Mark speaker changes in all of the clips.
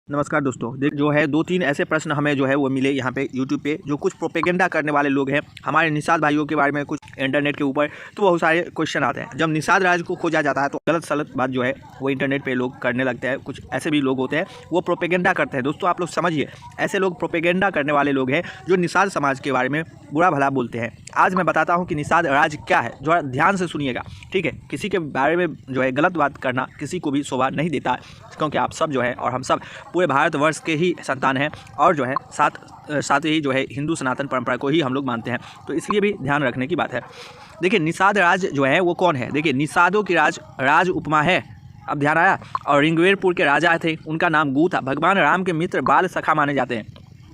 Speaker 1: नमस्कार दोस्तों, देख जो है 2-3 ऐसे प्रश्न हमें जो है वो मिले यहाँ पे यूट्यूब पे, जो कुछ प्रोपेगेंडा करने वाले लोग हैं हमारे निषाद भाइयों के बारे में, कुछ इंटरनेट के ऊपर तो बहुत सारे क्वेश्चन आते हैं। जब निषाद राज को खोजा जाता है तो गलत सलत बात जो है वो इंटरनेट पे लोग करने लगते हैं। कुछ ऐसे भी लोग होते हैं वो प्रोपेगेंडा करते हैं। दोस्तों आप लोग समझिए, ऐसे लोग प्रोपेगेंडा करने वाले लोग हैं जो निषाद समाज के बारे में बुरा भला बोलते हैं। आज मैं बताता हूँ कि निषाद राज क्या है, जो ध्यान से सुनिएगा, ठीक है। किसी के बारे में जो है गलत बात करना किसी को भी शोभा नहीं देता, क्योंकि आप सब जो है और हम सब पूरे भारतवर्ष के ही संतान हैं और जो है साथ ही जो है हिंदू सनातन परंपरा को ही हम लोग मानते हैं, तो इसलिए भी ध्यान रखने की बात है। देखिए निषाद राज जो है वो कौन है। देखिए निषादों की राज उपमा है, अब ध्यान आया। और ऋग्वेदपुर के राजा थे, उनका नाम गू था। भगवान राम के मित्र बाल सखा माने जाते हैं।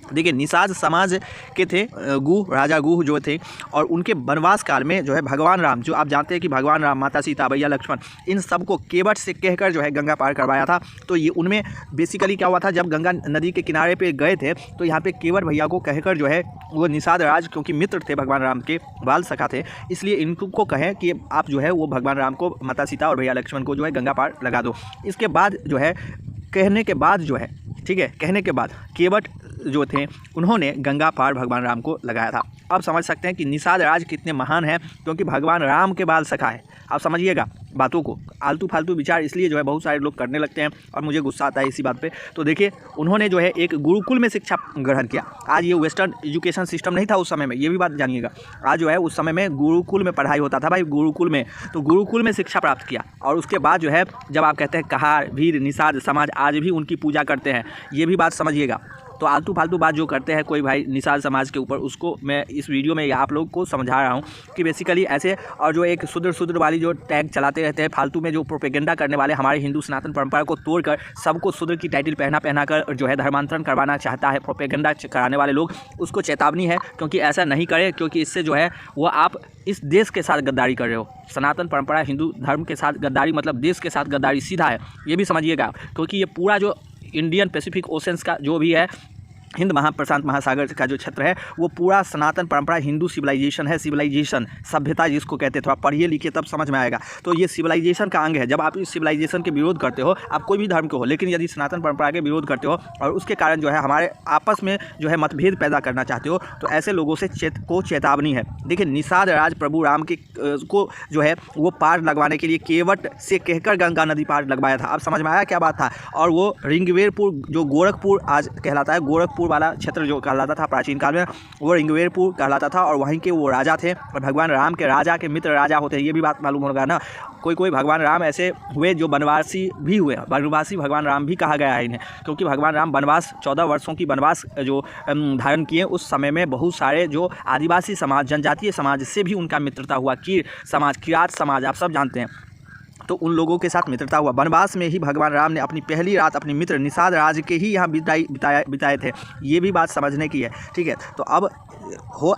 Speaker 1: देखिए निषाद समाज के थे राजा गू जो थे, और उनके वनवास काल में जो है भगवान राम, जो आप जानते हैं कि भगवान राम, माता सीता, भैया लक्ष्मण, इन सबको केवट से कहकर जो है गंगा पार करवाया था। तो ये उनमें बेसिकली क्या हुआ था, जब गंगा नदी के किनारे पे गए थे तो यहाँ पे केवट भैया को कहकर जो है वो निषाद राज, क्योंकि मित्र थे भगवान राम के, बाल सखा थे, इसलिए इनको कहें कि आप जो है वो भगवान राम को, माता सीता और भैया लक्ष्मण को जो है गंगा पार लगा दो। इसके बाद जो है कहने के बाद जो है, ठीक है, कहने के बाद केवट जो थे उन्होंने गंगा पार भगवान राम को लगाया था। अब समझ सकते हैं कि निषाद राज कितने महान हैं, क्योंकि भगवान राम के बाल सखा है। आप समझिएगा बातों को, आलतू फालतू विचार इसलिए जो है बहुत सारे लोग करने लगते हैं और मुझे गुस्सा आता है इसी बात पे। तो देखिए उन्होंने जो है एक गुरुकुल में शिक्षा ग्रहण किया। आज ये वेस्टर्न एजुकेशन सिस्टम नहीं था उस समय में, ये भी बात जानिएगा। आज जो है उस समय में गुरुकुल में पढ़ाई होता था भाई, गुरुकुल में, तो गुरुकुल में शिक्षा प्राप्त किया। और उसके बाद जो है जब आप कहते हैं कहार, वीर, निषाद समाज आज भी उनकी पूजा करते हैं, ये भी बात समझिएगा। तो आलतू फालतू बात जो करते हैं कोई भाई निषाद समाज के ऊपर, उसको मैं इस वीडियो में आप लोग को समझा रहा हूँ कि बेसिकली ऐसे, और जो एक शूद्र वाली जो टैग चलाते रहते हैं फालतू में, जो प्रोपेगेंडा करने वाले हमारे हिंदू सनातन परंपरा को तोड़कर सबको शूद्र की टाइटल पहना कर जो है धर्मांतरण करवाना चाहता है प्रोपेगेंडा कराने वाले लोग, उसको चेतावनी है, क्योंकि ऐसा नहीं करें, क्योंकि इससे जो है वो आप इस देश के साथ गद्दारी कर रहे हो। सनातन परंपरा हिंदू धर्म के साथ गद्दारी मतलब देश के साथ गद्दारी सीधा है, ये भी समझिएगा। क्योंकि ये पूरा जो इंडियन पैसिफिक ओशंस का जो भी है, हिंद प्रशांत महासागर का जो क्षेत्र है, वो पूरा सनातन परंपरा हिंदू सिविलाइजेशन है। सिविलाइजेशन सभ्यता जिसको कहते हैं, थोड़ा पढ़िए लिखिए तब समझ में आएगा। तो ये सिविलाइजेशन का अंग है। जब आप इस सिविलाइजेशन के विरोध करते हो, आप कोई भी धर्म के हो, लेकिन यदि सनातन परंपरा के विरोध करते हो और उसके कारण जो है हमारे आपस में जो है मतभेद पैदा करना चाहते हो, तो ऐसे लोगों से चेतावनी है। देखिए निषाद राज प्रभु राम के को जो है वो पार लगवाने के लिए केवट से कहकर गंगा नदी पार लगवाया था। अब समझ में आया क्या बात था। और वो ऋग्वेदपुर, जो गोरखपुर आज कहलाता है, गोरखपुर वाला क्षेत्र जो कहलाता था प्राचीन काल में, वो ऋग्वेदपुर कहलाता था, और वहीं के वो राजा थे और भगवान राम के राजा के मित्र राजा होते हैं। ये भी बात मालूम होगा ना। कोई भगवान राम ऐसे हुए जो वनवासी भी हुए, वनवासी भगवान राम भी कहा गया है इन्हें, क्योंकि भगवान राम वनवास 14 वर्षों की वनवास जो धारण किए, उस समय में बहुत सारे जो आदिवासी समाज, जनजातीय समाज से भी उनका मित्रता हुआ। कीर समाज, किरात समाज आप सब जानते हैं, तो उन लोगों के साथ मित्रता हुआ। वनवास में ही भगवान राम ने अपनी पहली रात अपने मित्र निषाद राज के ही यहाँ बिताए थे। ये भी बात समझने की है, ठीक है। तो अब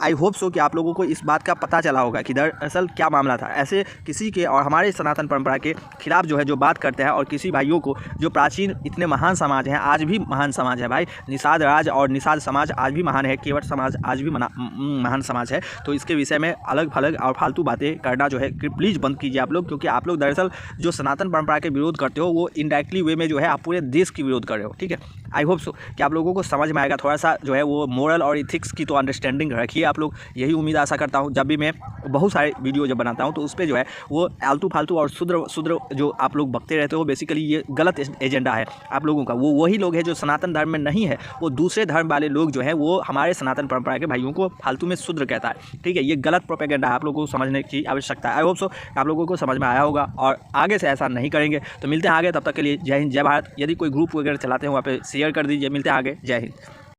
Speaker 1: आई होप सो कि आप लोगों को इस बात का पता चला होगा कि दरअसल क्या मामला था। ऐसे किसी के और हमारे सनातन परंपरा के खिलाफ जो है जो बात करते हैं, और किसी भाइयों को जो प्राचीन इतने महान समाज हैं, आज भी महान समाज है भाई, निषाद राज और निषाद समाज आज भी महान है, केवट समाज आज भी महान समाज है। तो इसके विषय में अलग फलग और फालतू बातें करना जो है प्लीज़ बंद कीजिए आप लोग, क्योंकि आप लोग दरअसल जो सनातन परंपरा के विरोध करते हो वो इनडायरेक्टली वे में जो है आप पूरे देश की विरोध कर रहे हो, ठीक है। आई होप सो कि आप लोगों को समझ में आएगा। थोड़ा सा जो है वो मोरल और इथिक्स की तो अंडरस्टैंडिंग रखिए आप लोग, यही उम्मीद आशा करता हूँ। जब भी मैं बहुत सारे वीडियो जब बनाता हूँ तो उस पर जो है वो आलतू फालतू और शूद्र जो आप लोग बकते रहते हो, बेसिकली ये गलत एजेंडा है आप लोगों का। वो वही लोग हैं जो सनातन धर्म में नहीं है, वो दूसरे धर्म वाले लोग जो है वो हमारे सनातन परंपरा के भाइयों को फालतू में शूद्र कहता है, ठीक है। ये गलत प्रोपेगेंडा है, आप लोगों को समझने की आवश्यकता है। आई होप सो आप लोगों को समझ में आया होगा और आगे से ऐसा नहीं करेंगे। तो मिलते हैं आगे, तब तक के लिए जय हिंद, जय भारत। यदि कोई ग्रुप वगैरह चलाते हैं वहाँ पे शेयर कर दीजिए। मिलते हैं आगे, जय हिंद।